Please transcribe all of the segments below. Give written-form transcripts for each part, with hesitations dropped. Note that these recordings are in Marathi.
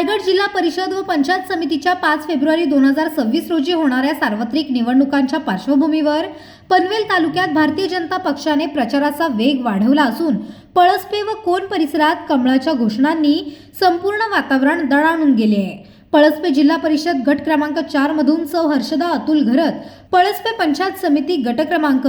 रायगड जिल्हा परिषद व पंचायत समितीच्या 5 फेब्रुवारी 2026 रोजी होणाऱ्या सार्वत्रिक निवडणुकांच्या पार्श्वभूमीवर पनवेल तालुक्यात भारतीय जनता पक्षाने प्रचाराचा वेग वाढवला असून पळसपे व कोण परिसरात कमळाच्या घोषणांनी संपूर्ण वातावरण दणाणून गेले आहे। पळसपे जिल्हा परिषद गट क्रमांक 4 मधून सौ हर्षदा अतुल घरत, पळसपे पंचायत समिती गट क्रमांक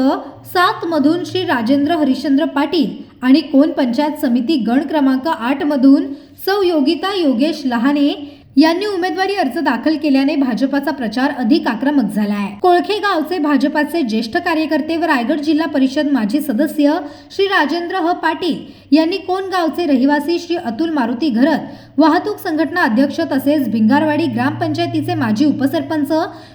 7 मधून श्री राजेंद्र हरिश्चंद्र पाटील आणि कोण पंचायत समिती गण क्रमांक 8 मधून सौ योगिता योगेश लहाने यांनी उमेदवारी अर्ज दाखल केल्याने भाजपाचा प्रचार अधिक आक्रमक झाला आहे। कोळखे गावचे भाजपाचे ज्येष्ठ कार्यकर्ते व रायगड जिल्हा परिषद माजी सदस्य श्री राजेंद्र ह पाटील यांनी कोण गावचे रहिवासी श्री अतुल मारुती घरत, वाहतूक संघटना अध्यक्ष तसेच भिंगारवाडी ग्रामपंचायतीचे माजी उपसरपंच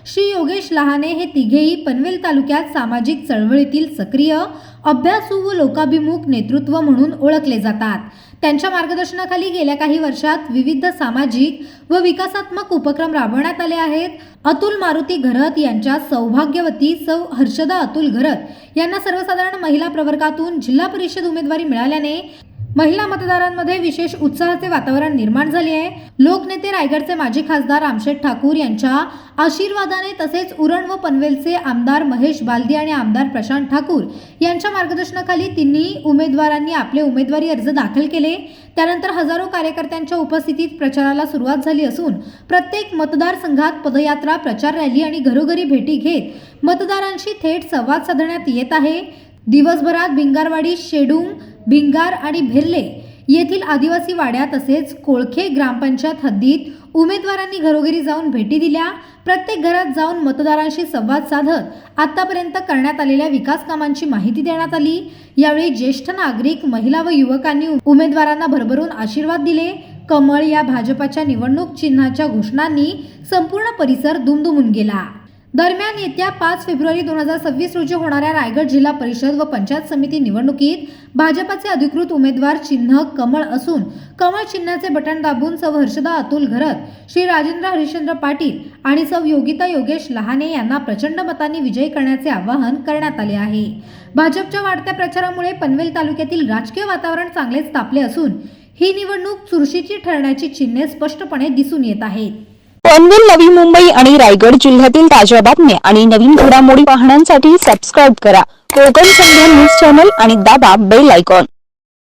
श्री योगेश लहाने हे तिघेही पनवेल तालुक्यात सामाजिक चळवळीतील सक्रिय, अभ्यासू व लोकाभिमुख नेतृत्व म्हणून ओळखले जातात। त्यांच्या मार्गदर्शनाखाली गेल्या काही वर्षात विविध सामाजिक व विकासात्मक उपक्रम राबवण्यात आले आहेत। अतुल मारुती घरत यांच्या सौभाग्यवती सौ हर्षदा अतुल घरत यांना सर्वसाधारण महिला प्रवर्गातून जिल्हा परिषद उमेदवारी मिळाल्याने महिला मतदारांमध्ये विशेष उत्साहाचे वातावरण निर्माण झाले आहे। लोकनेते रायगडचे माजी खासदार रामशेठ ठाकूर यांच्या आशीर्वादाने तसेच उरण व पनवेलचे आमदार महेश बालदी आणि आमदार प्रशांत ठाकूर यांच्या मार्गदर्शनाखाली तिन्ही उमेदवारांनी आपले उमेदवारी अर्ज दाखल केले। त्यानंतर हजारो कार्यकर्त्यांच्या उपस्थितीत प्रचाराला सुरुवात झाली असून प्रत्येक मतदारसंघात पदयात्रा, प्रचार रॅली आणि घरोघरी भेटी घेत मतदारांशी थेट संवाद साधण्यात येत आहे। दिवसभरात भिंगारवाडी, शेडुंग, भिंगार आणि भेरले येथील आदिवासी वाड्या तसेच कोळखे ग्रामपंचायत हद्दीत उमेदवारांनी घरोघरी जाऊन भेटी दिल्या। प्रत्येक घरात जाऊन मतदारांशी संवाद साधत आतापर्यंत करण्यात आलेल्या विकास कामांची माहिती देण्यात आली। यावेळी ज्येष्ठ नागरिक, महिला व युवकांनी उमेदवारांना भरभरून आशीर्वाद दिले। कमळ या भाजपाच्या निवडणूक चिन्हाच्या घोषणांनी संपूर्ण परिसर दुमदुमून गेला। दरम्यान येत्या 5 फेब्रुवारी 2026 रोजी होणाऱ्या रायगड जिल्हा परिषद व पंचायत समिती निवडणुकीत भाजपाचे अधिकृत उमेदवार चिन्ह कमळ असून कमळ चिन्हाचे बटन दाबून सौ हर्षदा अतुल घरत, श्री राजेंद्र हरिश्चंद्र पाटील आणि सौ योगिता योगेश लहाने यांना प्रचंड मतांनी विजयी करण्याचे आवाहन करण्यात आले आहे। भाजपच्या वाढत्या प्रचारामुळे पनवेल तालुक्यातील राजकीय वातावरण चांगलेच तापले असून ही निवडणूक चुरशीची ठरण्याची चिन्हे स्पष्टपणे दिसून येत आहेत। पनवेल, नवी मुंबई आणि रायगड जिल्ह्यातील ताज्या बातम्या आणि नवीन घडामोडी पाहण्यासाठी सबस्क्राइब करा कोकण संध्या न्यूज चॅनल आणि दाबा बेल आयकॉन।